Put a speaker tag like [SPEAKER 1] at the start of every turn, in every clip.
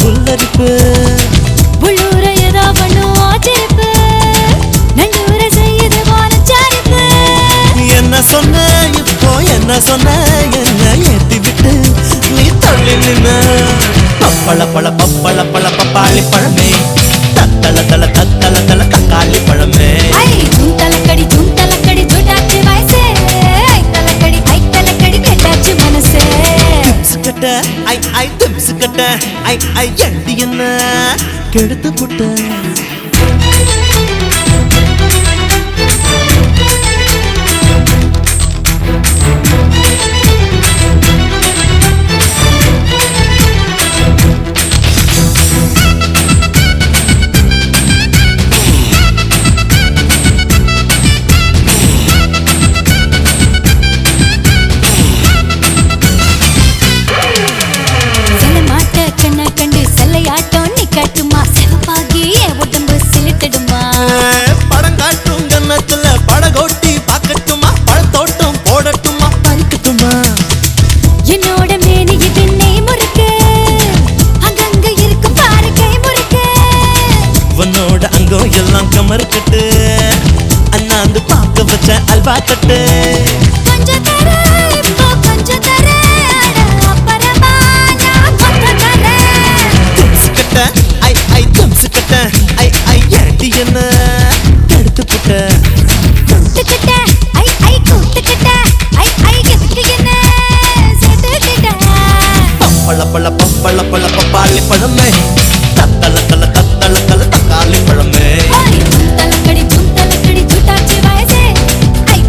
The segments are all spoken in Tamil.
[SPEAKER 1] புல்லரிப்பு
[SPEAKER 2] உள்ளூர ஏதோ பண்ணும் ஆச்சரிப்பு நல்லூர செய்யுது வானச்சாரிப்பு
[SPEAKER 1] என்ன சொன்ன இப்போ என்ன சொன்ன என்ன ஏத்தி விட்டு நீ தள்ளி நின்ன பப்பள பழ பப்பள பழ பப்பாளி பழமே தத்தள தள தத்தள தள தக்காளி பழமே
[SPEAKER 2] தலக்கடி சுட்டாச்சு வயசே தலக்கடி கெட்டாச்சு மனசே
[SPEAKER 1] திப்ஸ் கட்ட ஐ திப்ஸ் கட்ட ஐ எண்டி என்ன கெடுத்து புட்ட படம் காட்டும் கண்ணத்துல படகோட்டி பாக்கட்டுமா பழத்தோட்டம் போடட்டுமா பறிக்கட்டுமா
[SPEAKER 2] என்னோட மேனிக்கு திண்ணை முறுக்கு அங்கங்க இருக்கும் பாரு கை முறுக்கு
[SPEAKER 1] உன்னோட அங்கம் எல்லாம் கமருக்கட்டு அண்ணாந்து பார்க்க வச்ச அல்வா கட்டு
[SPEAKER 2] கொஞ்சம் தர இப்போ கொஞ்சம் தர அப்புறமா நான் கொஞ்சம் தரேன்
[SPEAKER 1] திம்ஸ் கட்ட ஐ திம்ஸ் கட்ட ஐ ஏண்டி என்ன கெடுத்து புட்ட
[SPEAKER 2] கூட்டுக்கிட்ட கூட்டுக்கிட்ட எதுக்கு என்ன சேர்த்துக்கிட்ட
[SPEAKER 1] பப்பள பழ பப்பாளி பழமே தத்தள தள தக்காளி பழமே
[SPEAKER 2] தலக்கடி சுட்டாச்சு வயசே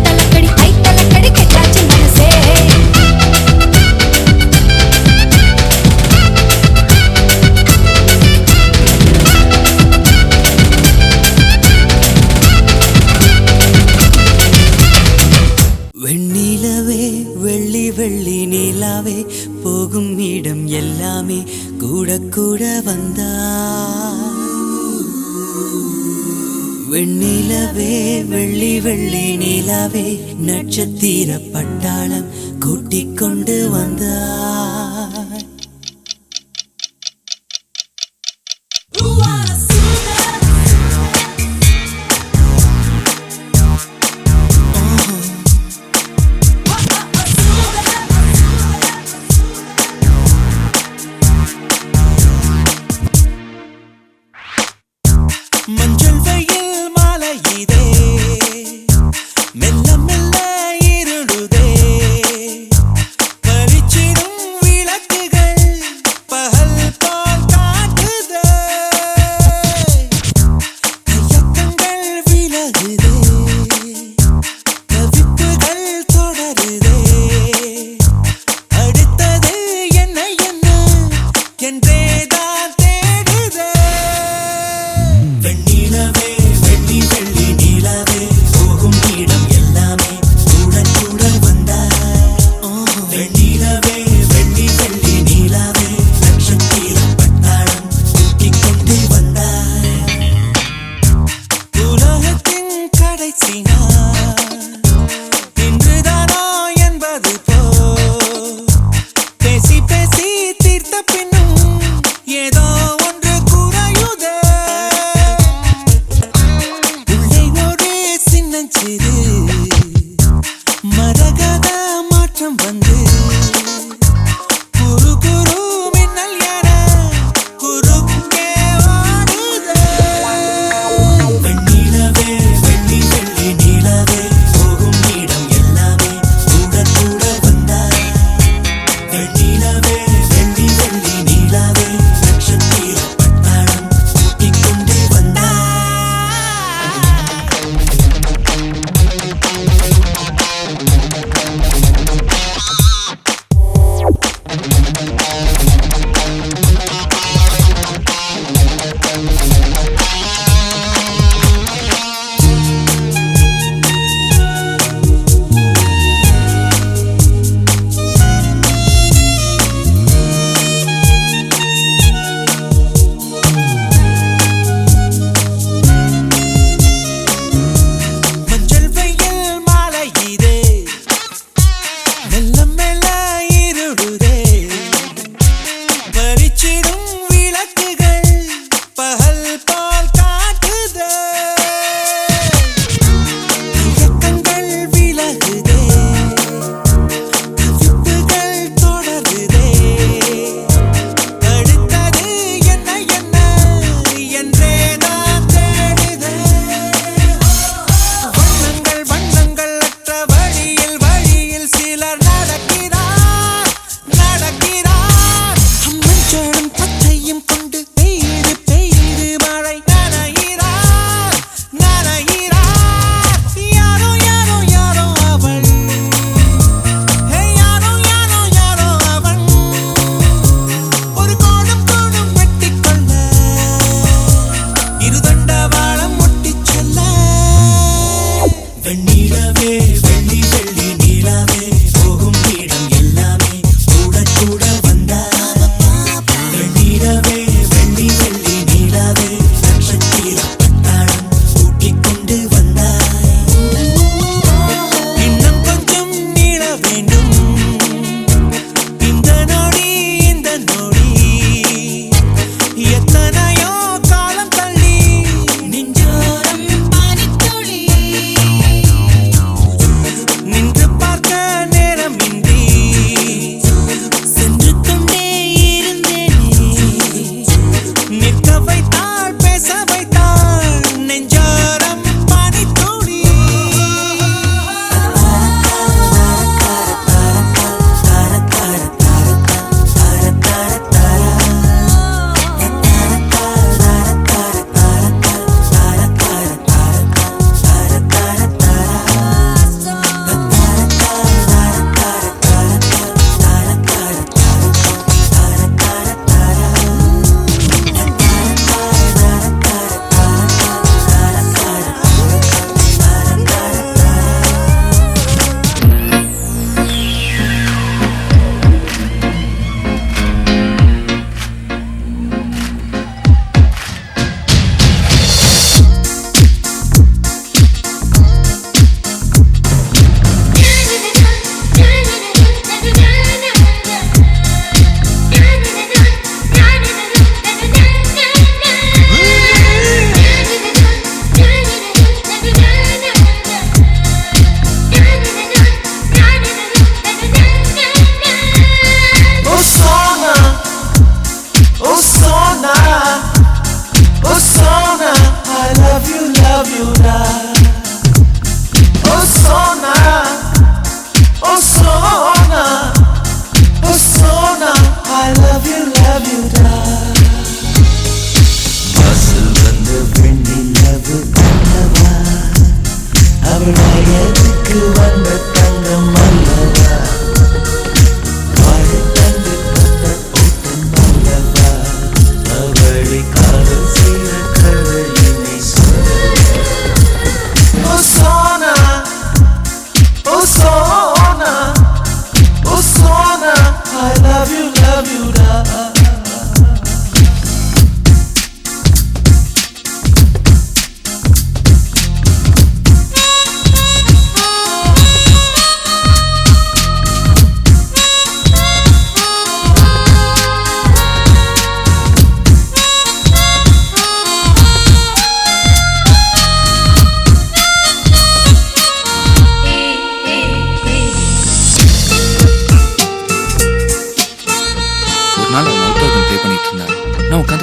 [SPEAKER 2] தலக்கடி கெட்டாச்சு மனசே
[SPEAKER 3] வெண்ணிலவே வெள்ளி வெள்ளி நிலாவே போகும் இடம் எல்லாமே கூட கூட வந்தா வெண்ணிலவே வெள்ளி வெள்ளி நிலாவே நட்சத்திர பட்டாளம் கூட்டிக் கொண்டு வந்தா மஞ்சள் வெயில் மாலை இதே மெல்ல மெல்ல இருளுதே பறிச்சிடும் விளை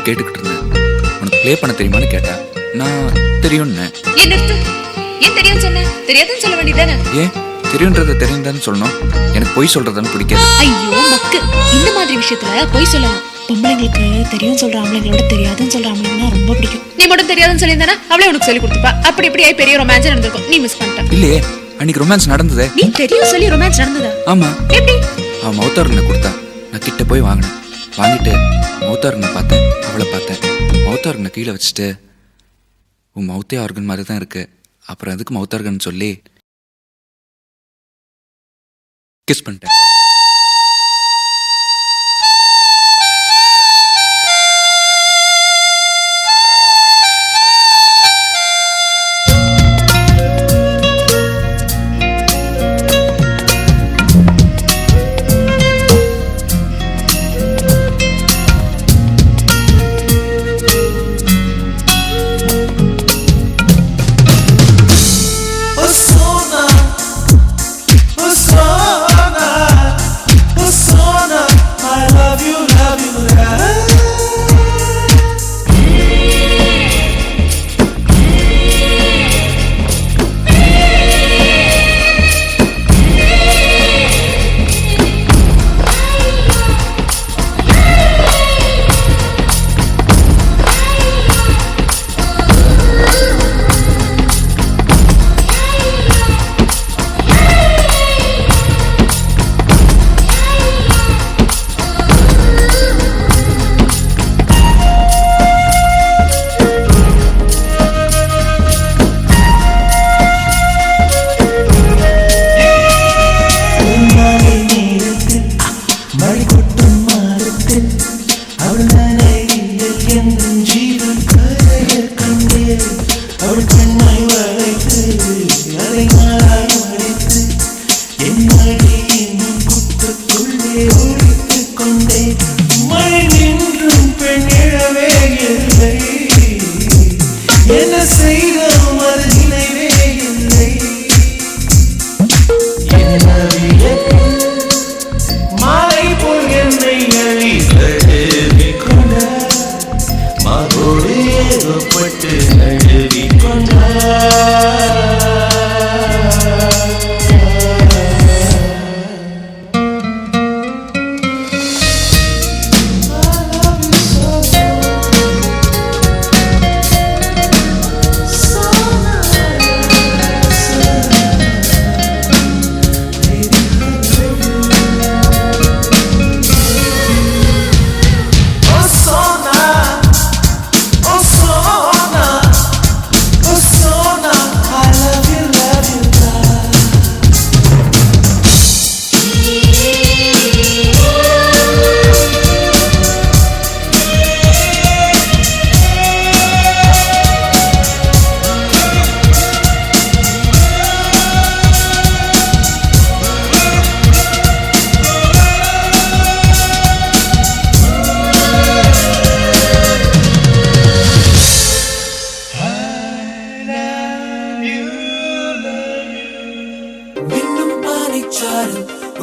[SPEAKER 4] கேட்டுக்கிட்டு இருந்தேன். உனக்கு ப்ளே பண்ண தெரியுமான்னு கேட்டா நான் தெரியும்னு.
[SPEAKER 5] ஏன் நிறுத்து? ஏன் தெரியும் சொன்ன? தெரியாதுன்னு சொல்ல வேண்டியதானே?
[SPEAKER 4] ஏன் தெரியுன்றத தெரியுதான்னு சொல்லணும்? எனக்கு பொய் சொல்றதுன்னு பிடிக்காது.
[SPEAKER 5] ஐயோ மக்கு, இந்த மாதிரி விஷயத்துல பொய் சொல்லலாம்.
[SPEAKER 6] பொம்பளைங்களுக்கு தெரியும் சொல்ற ஆம்பளைங்களோட தெரியாதுன்னு சொல்ற ஆம்பளைங்கன்னா ரொம்ப பிடிக்கும்.
[SPEAKER 5] நீ மட்டும் தெரியாதுன்னு சொல்லியிருந்தானா அவளே உனக்கு சொல்லி கொடுத்துப்பா. அப்படி இப்படி ஆகி பெரிய ரொமான்ஸ் நடந்திருக்கும். நீ மிஸ் பண்ணிட்ட.
[SPEAKER 4] இல்லையே, அன்னைக்கு ரொமான்ஸ் நடந்ததே.
[SPEAKER 5] நீ தெரியும் சொல்லி ரொமான்ஸ் நடந்ததா?
[SPEAKER 4] ஆமா.
[SPEAKER 5] எப்படி?
[SPEAKER 4] அவன் மௌத்தார்கனை கொடுத்தா, நான் கிட்ட போய் வாங்கினேன். வாங்கிட்டு மௌத்தார்கனை பார்த்தேன், அவளை பார்த்தேன். மௌத்தார்கனை கீழே வச்சுட்டு உன் மௌத்தே ஆர்கன் மாதிரி தான் இருக்கு, அப்புறம் அதுக்கு மௌத்தார்கன் சொல்லி கிஸ் பண்ணிட்டேன்.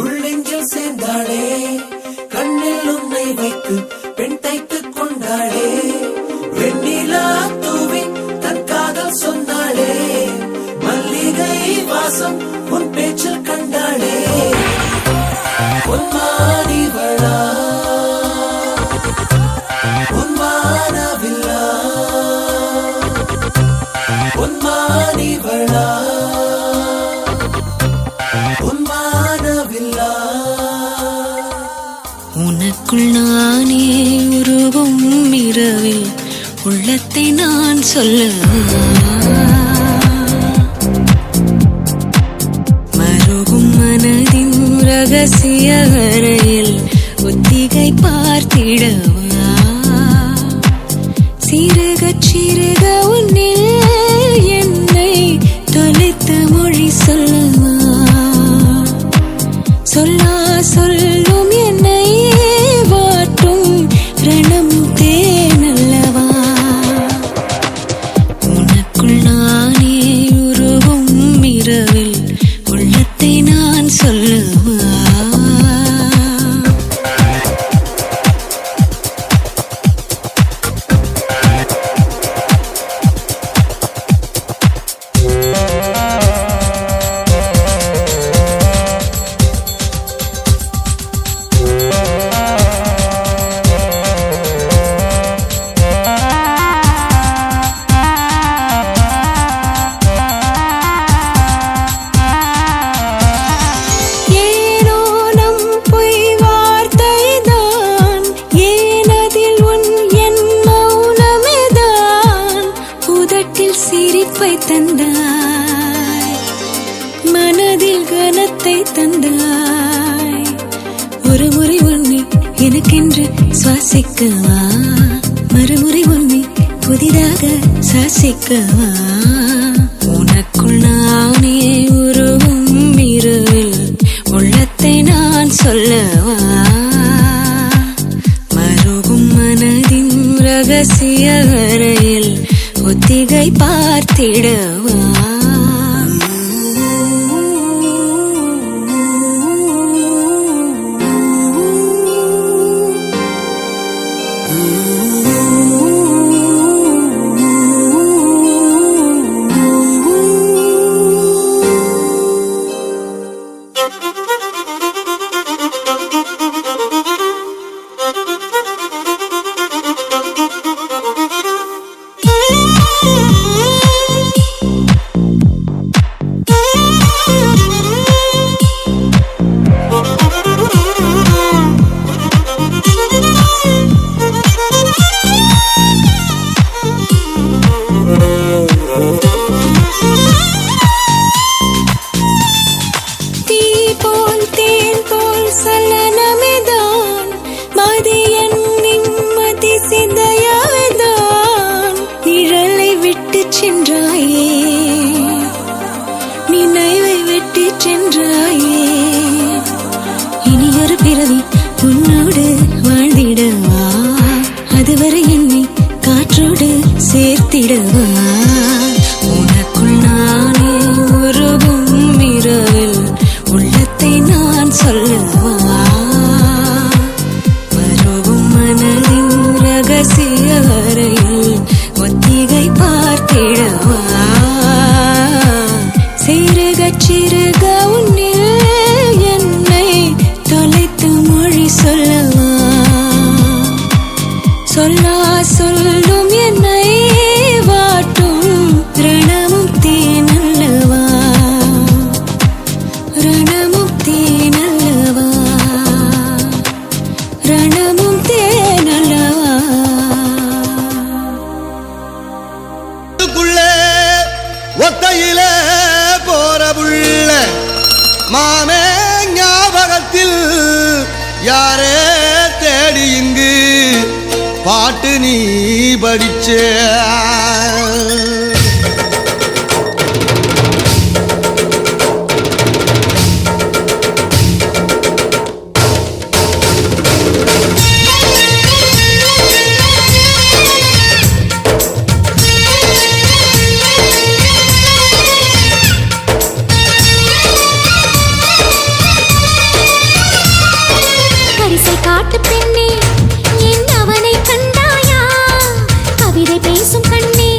[SPEAKER 3] உள்ளெஞ்சில் சேர்ந்தாளே, கண்ணில் உன்னை வைத்து பெண் தைத்துக் கொண்டாளே, வெண்ணிலா தூவி தன் காதல் சொன்னாளே, மல்லிகை வாசம் உன் பேச்சில் கண்டாளே, பொன்மானிவளா பொன்மானவில்லா பொன்மானிவளா
[SPEAKER 2] உனக்குள் நானே உருவும் இரவில் உள்ளத்தை நான் சொல்ல மருகும் மனதின் ரகசிய அறையில் ஒத்திகை பார்த்திடவா சிறுக சிறுக உன்னில் என்னை தொலைத்த மொழி சொல்லவா சொல்லா சொல்லும் என்னை வாட்டும் ரணம் தேனல்லவா உனக்குள் நானே உருவும் இரவில் உள்ளத்தை நான் சொல்லவா வாழ்வை தந்தாய். ஒரு முறை உன்னை எனக்கென்று சுவாசிக்கவா, மறுமுறை உன்னை புதிதாக சாசிக்கவா. உனக்குள் நானே உருவும் இரவில் உள்ளத்தை நான் சொல்லவா, மருகும் மனதின் ரகசிய அறையில் ஒத்திகை பார்த்திடவா. நினைவை விட்டு சென்றாயே, இனியொரு பிறவி உன்னோடு வாழ்ந்திடவா, அதுவரை என்னை காற்றோடு சேர்த்திடவா. உனக்குள் நானே உருவும் இரவில் உள்ளத்தை நான் சொல்லவா, மருவும் மனதின் ரகசிய அறையில் ஒத்திகை பார்த்திடவா. சிறுக உன்னில் என்னை தொலைத்து மொழி சொல்லவா, சொல்லா சொல்லும் என்னை வாட்டும் ரணமும் தேனல்லவா, ரணமும் தேனல்லவா, ரணமும் தேனல்லவா.
[SPEAKER 7] ஒத்தையில போற புள்ள மாமே ஞாபகத்தில் யாரே தேடி இங்கு பாட்டு நீ படிச்ச.
[SPEAKER 8] காட்டு பெண்ணே என் அவனை கண்டாயா, கவிதை பேசும் கண்ணே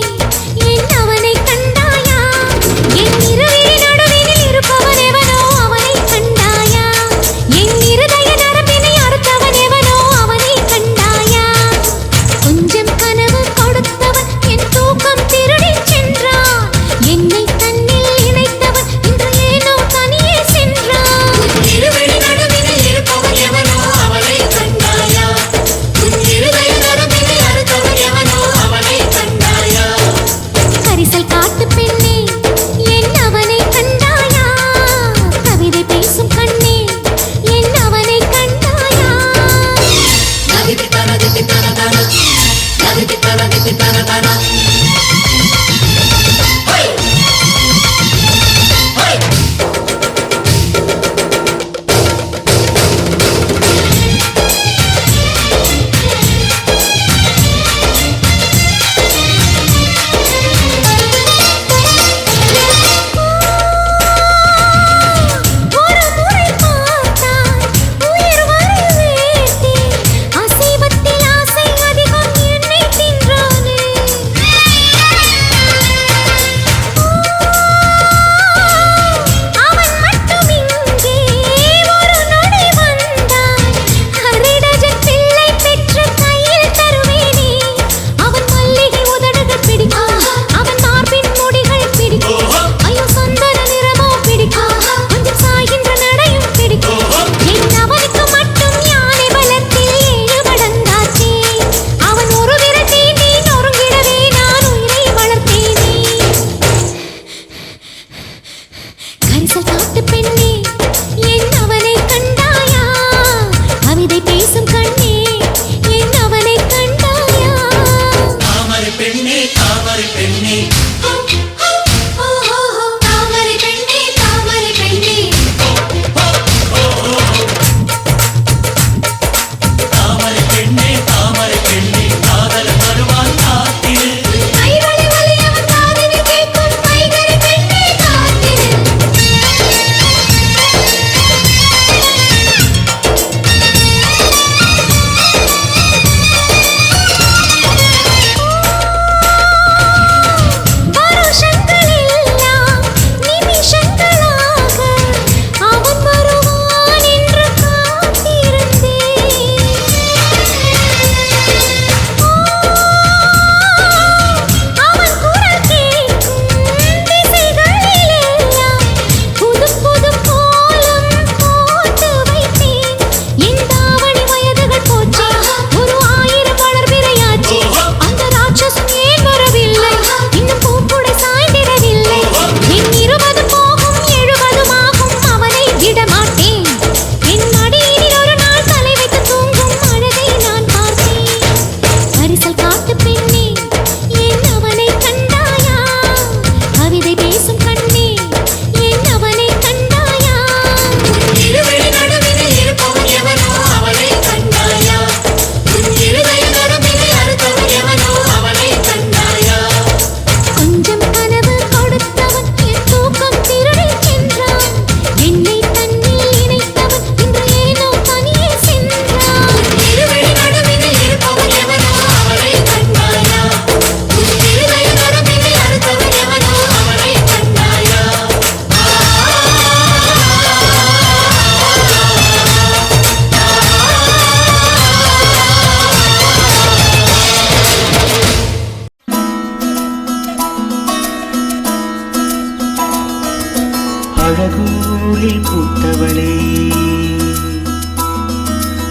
[SPEAKER 9] பூத்தவளே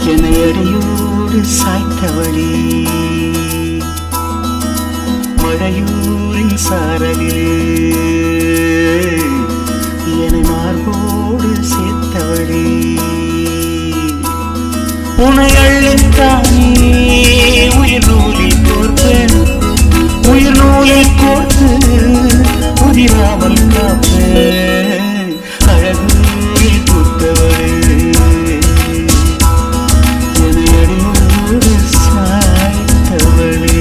[SPEAKER 9] என்னை அடியோடு சாய்த்தவளே மழையூரின் சாரலிலே என்னை மார்போடு சேர்த்தவளே உனை அள்ளித்தானே உயிர் நூலில் கோர்ப்பேன் உயிர் நூலில் கோர்த்து உதிராமல் காப்பேன் அழகு பூத்தவளே என்னை அடியோடு சாய்த்தவளே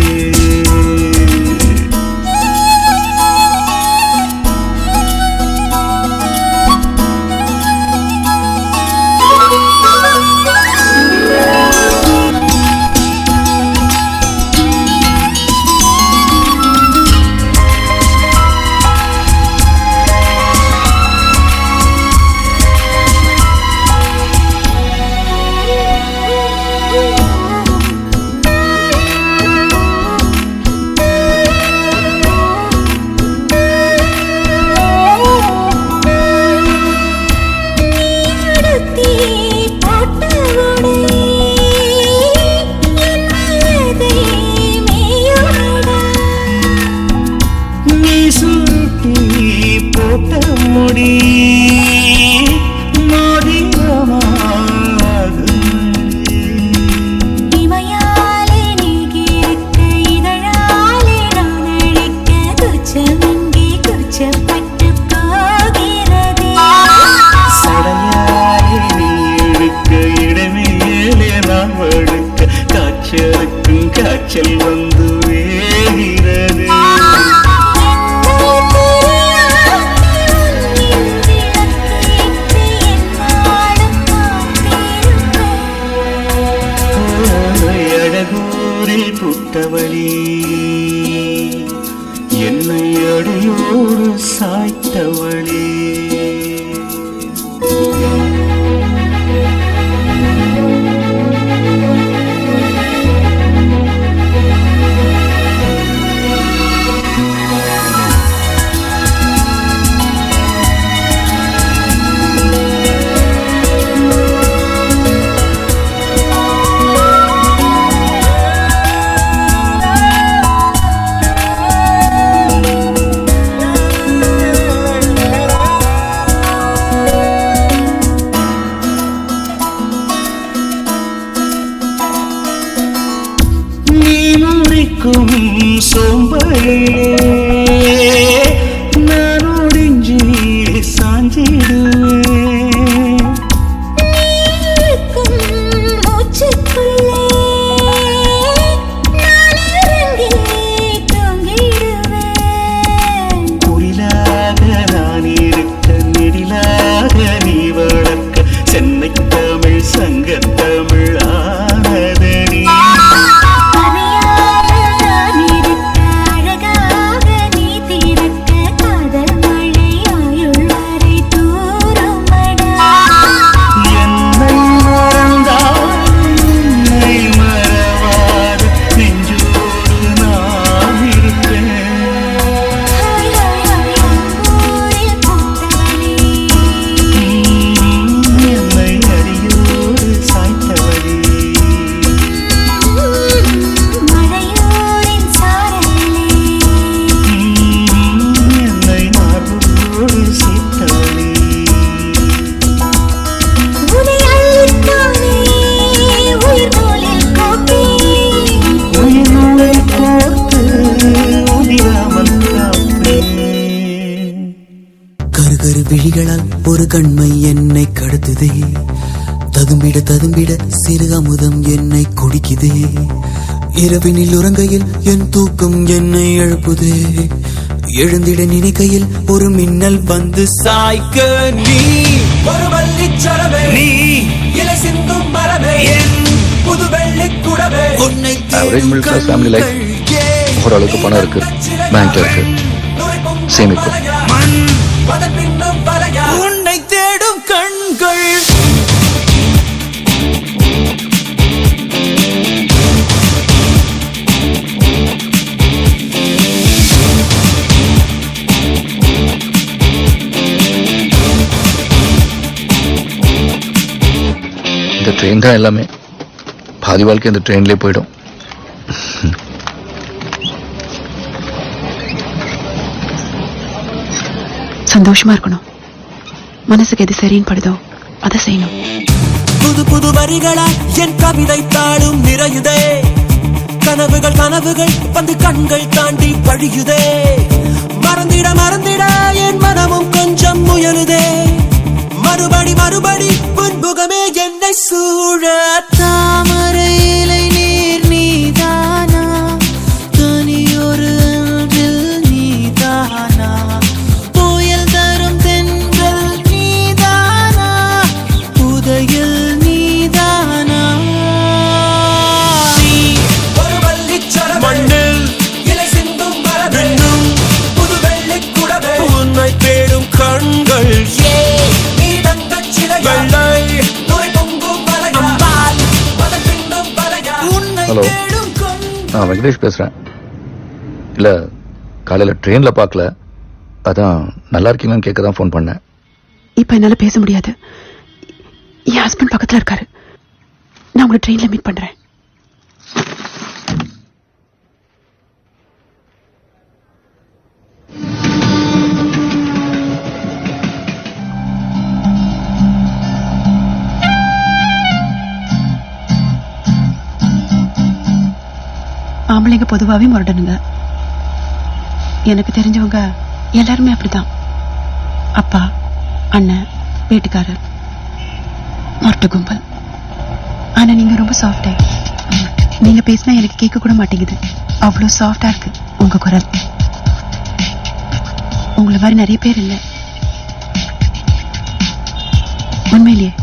[SPEAKER 9] காய்ச்சல் வந்து வேகிறது அழகூரில் புத்தவளே என்னை அடியோடு சாய்த்தவளே சோம்பலே நான் ஒடிஞ்சி சாஞ்சிடுவேன் குரிலாக நான் இருக்க நெடிலாக நீ வளர்க்க சென்னை தமிழ் சங்கத்தமிழ் ஆனதடி
[SPEAKER 1] விழிகளால் ஒரு கண்மை என்னை கடத்துதே ததும்பிட ததும்பிட சிறு அமுதம் என்னை குடிக்குதே இரவினில் உறங்கையில் என் தூக்கம் என்னை எழுப்புதே எழுந்திட நினைக்கையில் ஒரு மின்னல் வந்து சாய்க்க நீ
[SPEAKER 3] ஒரு வள்ளிச்சரமே நீ இலை சிந்தும் மரமே என் புது வெள்ளிக்குடமே உன்னை
[SPEAKER 4] ஓரளவுக்கு பணம் இருக்கு, பேங்க்ல இருக்கு, சேமிக்கும்.
[SPEAKER 1] உன்னை தேடும் கண்கள்
[SPEAKER 10] இந்த ட்ரெயின் தான் எல்லாமே. பாதி வாழ்க்கை இந்த ட்ரெயின்லேயே போயிடும்.
[SPEAKER 6] சந்தோஷமா இருக்கணும். மனசுக்கு எது சரின்னு படுதோ அதை செய்யணும்.
[SPEAKER 1] புது புது வரிகளா என் கவிதை தாளும் நிறையுதே. கனவுகள் கனவுகள் வந்து கண்கள் தாண்டி பழியுதே. மறந்திட மறந்திட என் மனமும் கொஞ்சம் முயலுதே. மறுபடி மறுபடி புன்முகமே என்னை சூழ. தாமரையிலை நீர் நீதானா, தனியொரு அன்றில் நீதானா, புயல் தரும் தென்றல் நீதானா, புதையல் நீதானா.
[SPEAKER 3] ஒரு வள்ளிச்சரமே
[SPEAKER 1] மண்ணில்
[SPEAKER 3] இலை சிந்தும் மரமே புது வெள்ளிக் குடமே
[SPEAKER 1] உன்னை தேடும் கண்கள்
[SPEAKER 3] நீ தங்கச் சிலையா
[SPEAKER 1] வெள்ளை
[SPEAKER 3] நுரை பொங்கும் வளையா மதம் பின்னும் வளையா
[SPEAKER 1] உன்னை
[SPEAKER 10] ஹலோ.
[SPEAKER 1] தேடும் கண்கள்.
[SPEAKER 10] நான் வெங்கடேஷ் பேசுகிறேன். இல்லை, காலையில் ட்ரெயினில் பார்க்கல, அதான் நல்லா இருக்கீங்களான்னு கேட்க தான் ஃபோன் பண்ணேன்.
[SPEAKER 6] இப்ப என்னால பேச முடியாது. என் ஹஸ்பண்ட் பக்கத்துல இருக்காரு. நான் உங்களை ட்ரெயின்ல மீட் பண்றேன். ஆம்பளைங்க பொதுவாகவே முரடனுங்க. எனக்கு தெரிஞ்சவங்க எல்லாருமே அப்படிதான். அப்பா, அண்ணன், வீட்டுக்காரர், முரட்டு கும்பல். ஆனா நீங்க ரொம்ப சாஃப்டா. நீங்க பேசினா எனக்கு கேட்க கூட மாட்டேங்குது. அவ்வளோ சாஃப்டா இருக்கு உங்க குரல். உங்களை மாதிரி நிறைய பேர் இல்லை. உண்மையிலேயே.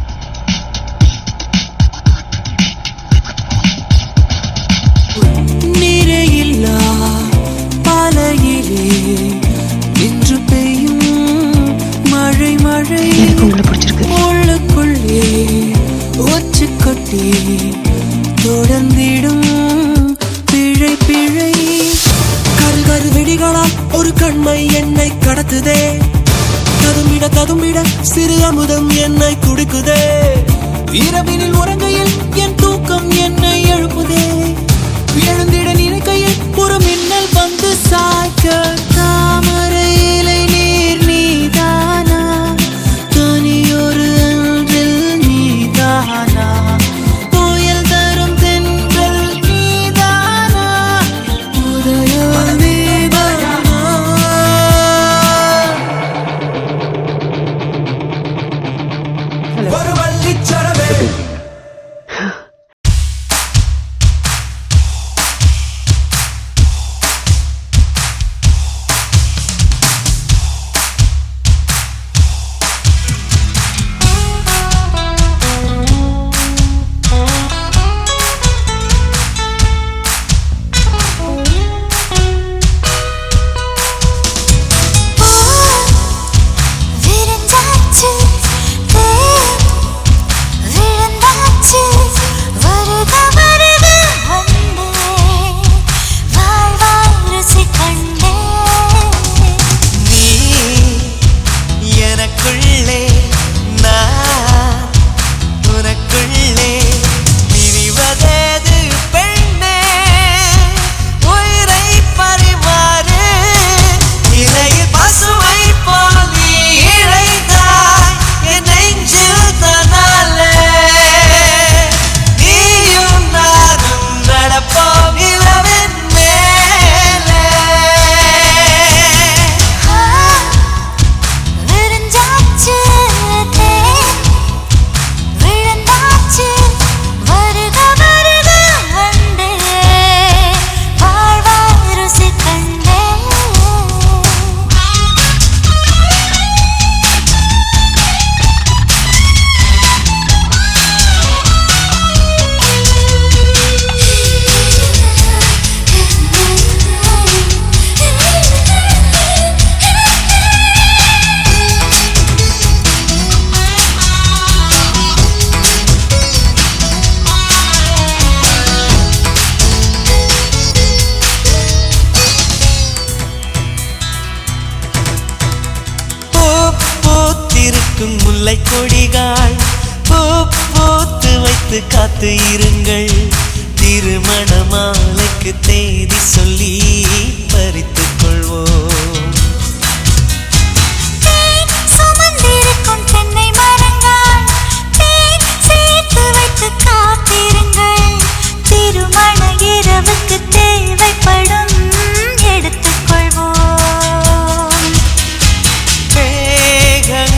[SPEAKER 1] நீரே இல்லா பாலையிலே இன்று பெய்யும் மழை மழை.
[SPEAKER 6] எனக்கு உங்களை பிடிச்சிருக்கு.
[SPEAKER 1] உள்ளுக்குள்ளே ஒச்சு கொட்டி தொடர்ந்திடும் பிழை பிழை. கருகரு வெடிகளால் ஒரு கண்மை என்னை கடத்துதே. கதும்பிட கதும்பிட சிறு அமுதம் என்னை குடிக்குதே. இரவினில் உறங்கையில் என் தூக்கம் என்னை எழுப்புதே. எழுந்திட நினைக்கையில் ஒரு மின்னல் வந்து சாய்க்க. தாமரையிலை நீர் நீதானா, தனியொரு அன்றில் நீதானா, புயல் தரும் தென்றல் நீதானா, உதயம் நீதானா.
[SPEAKER 3] ஒரு வள்ளிச்சரமே
[SPEAKER 1] படுத்து இருங்கள், திருமண மாலைக்கு தேதி சொல்லி பறித்துக் கொள்வோம்.
[SPEAKER 8] சுமந்திருக்கும் தென்னை மரங்கள் தேன் சேர்த்து வைத்து காத்திருங்கள், திருமண இரவுக்கு தேவைப்படும் எடுத்துக்கொள்வோம்.
[SPEAKER 1] மேகங்கள்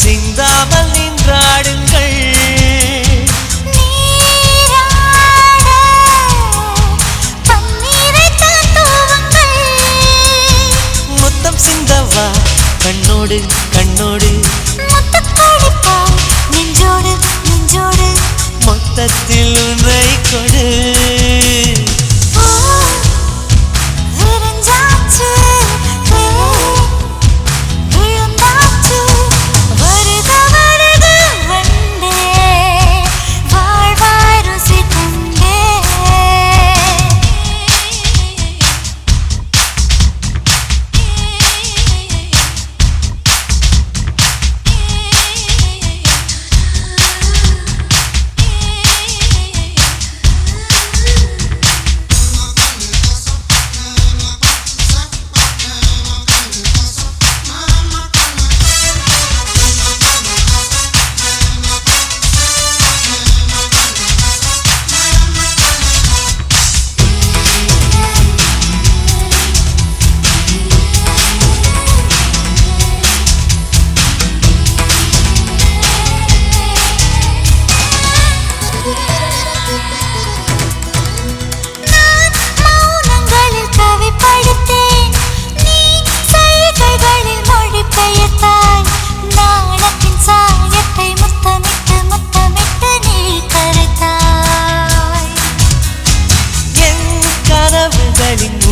[SPEAKER 1] சிந்தாமல் நின்றாடுங்கள், சிந்தவா கண்ணோடு கண்ணோடு
[SPEAKER 8] நெஞ்சோடு நெஞ்சோடு
[SPEAKER 1] மொத்தத்தில் உன்னை கொடு.
[SPEAKER 8] விருந்தாச்சு விழுந்தாச்சு வருக வருக வந்தே வாழ்வாய் ருசி கொண்டே.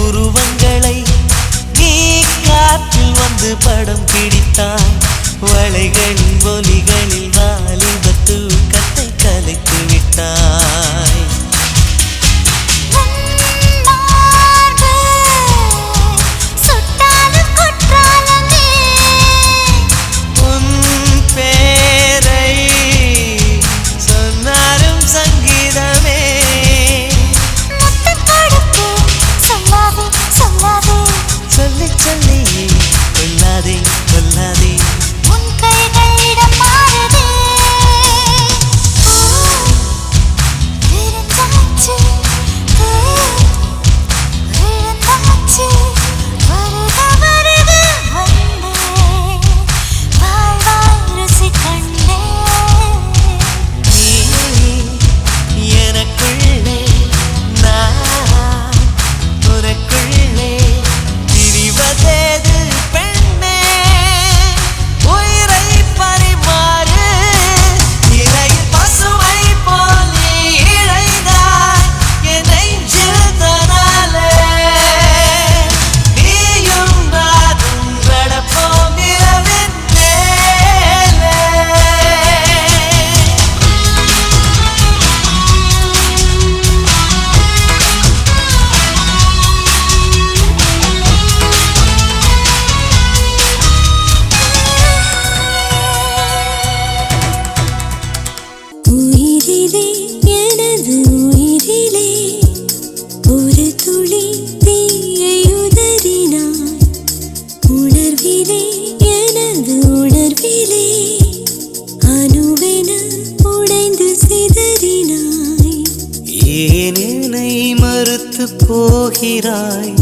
[SPEAKER 8] உருவங்களை நீ காற்றில் வந்து படம் பிடித்தாய், வளைகளின் ஒலிகளில் வாலிப தூக்கத்தை கலைத்து விட்டாய். உன் பேரை சொன்னாலும் சங்கீதமே, சொல்லி சொல்லி கொல்லாதே கொல்லாதே உன் கைகளிடம் மாறுதே. விருந்தாச்சு விழுந்தாச்சு வருக வருக வந்தே வாழ்வாய் ருசி கண்டே.
[SPEAKER 1] நீ எனக்குள்ளே நான் உனக்குள்ளே திரிவதேது பெண்ணே, உயிரை பரிமாறு இலையில் பசுமை போல் நீ இழைந்தாய் என் நெஞ்சில் தனாலே, நீயும் நானும் நடப்போம் நிலவின் மேலே.
[SPEAKER 2] உயிரிலே எனது உயிரிலே ஒரு துளி தீயை உதறினாய், உணர்விலே எனது உணர்விலே அணுவென உடைந்து சிதறினாய்.
[SPEAKER 1] ஏன் என்னை மறுத்து போகிறாய்,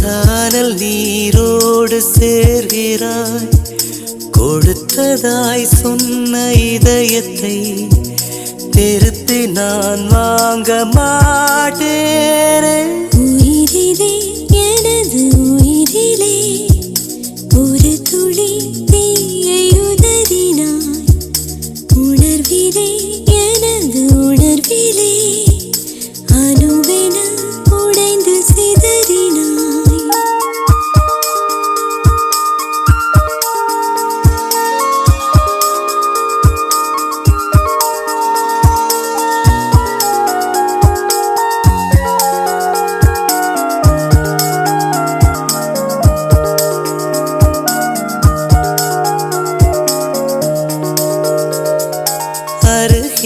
[SPEAKER 1] கானல் நீரோடு சேர்கிறாய், கொடுத்ததாய் சொன்ன இதயத்தை திருப்பி நான் வாங்க மாட்டேனே.
[SPEAKER 2] உயிரிலே எனது உயிரிலே ஒரு துளி தீயை உதறினாய், உணர்விலே எனது உணர்விலே அணுவென உடைந்து சிதறினாய்.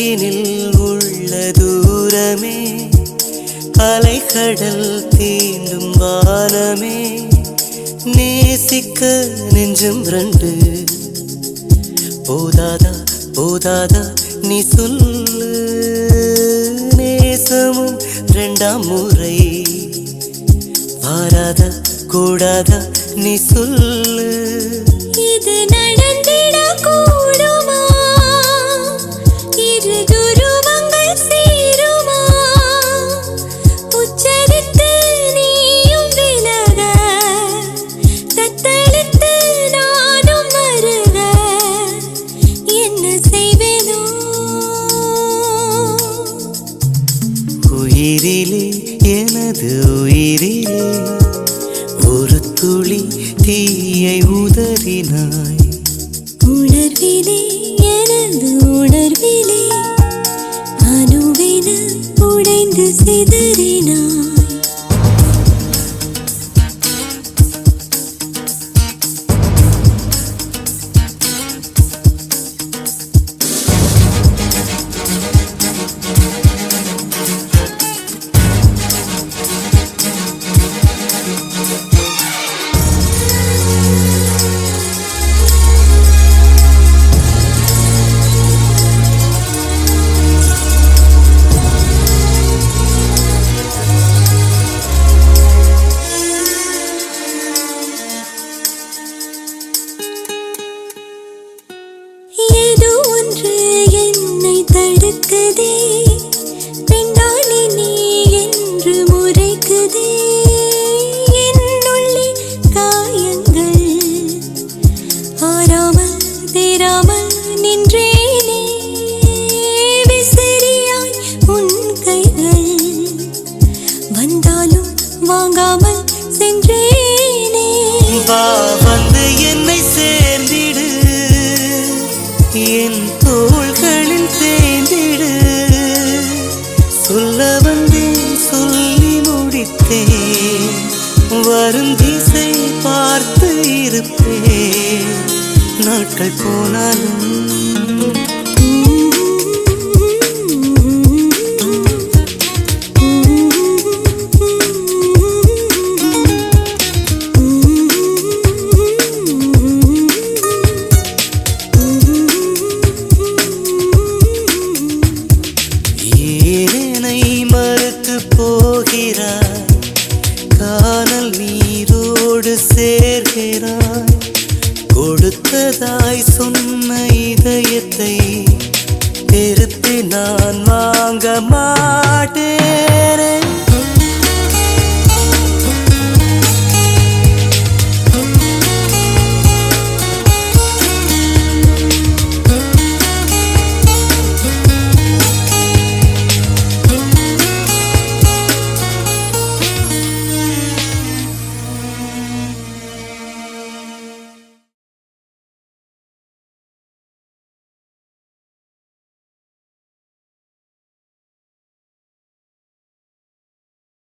[SPEAKER 11] அருகினில் உள்ள தூரமே அலைக்கடல் தீண்டும் வானமே நேசிக்க நெஞ்சம் ரெண்டு போதாதா போதாதா நீ சொல்லு நேசமும் ரெண்டாம் முறை வாராதா கூடாதா நீ சொல்லு
[SPEAKER 2] இது நடந்திட கூடுமா இரு துருவங்கள் சேருமா உச்சரித்து நீயும் விலக தத்தளித்து நானும் மருக என்ன செய்வேனோ
[SPEAKER 11] உயிரிலே எனது உயிரிலே ஒரு துளி தீயை உதறினாய்
[SPEAKER 2] உணர்விலே எனது உணர்விலே அணுவென உடைந்து சிதறினாய் ஏதோ ஒன்று என்னை தடுக்குதே பெண்டாளி நீ என்று முறைக்குதே என்னுள்ளே காயங்கள் ஆறாமல் தேராமல் நின்றேனே விசிறியாய் உன் கைகள் வந்தாலும் வாங்காமல் சென்றேனே
[SPEAKER 11] வா வந்து என்னை சேர்ந்திடு என் தோள்களில் தேய்ந்திடு சொல்ல வந்தேன் சொல்லி முடித்தேன் வரும் திசை பார்த்து இருப்பேன் நாட்கள் போனாலும் ஏனை மறுத்து போகிறாய் கானல் நீரோடு சேர்கிறாய் கொடுத்ததாய் சொன்ன இதயத்தை திருப்பி நான் வாங்க மாட்டேன்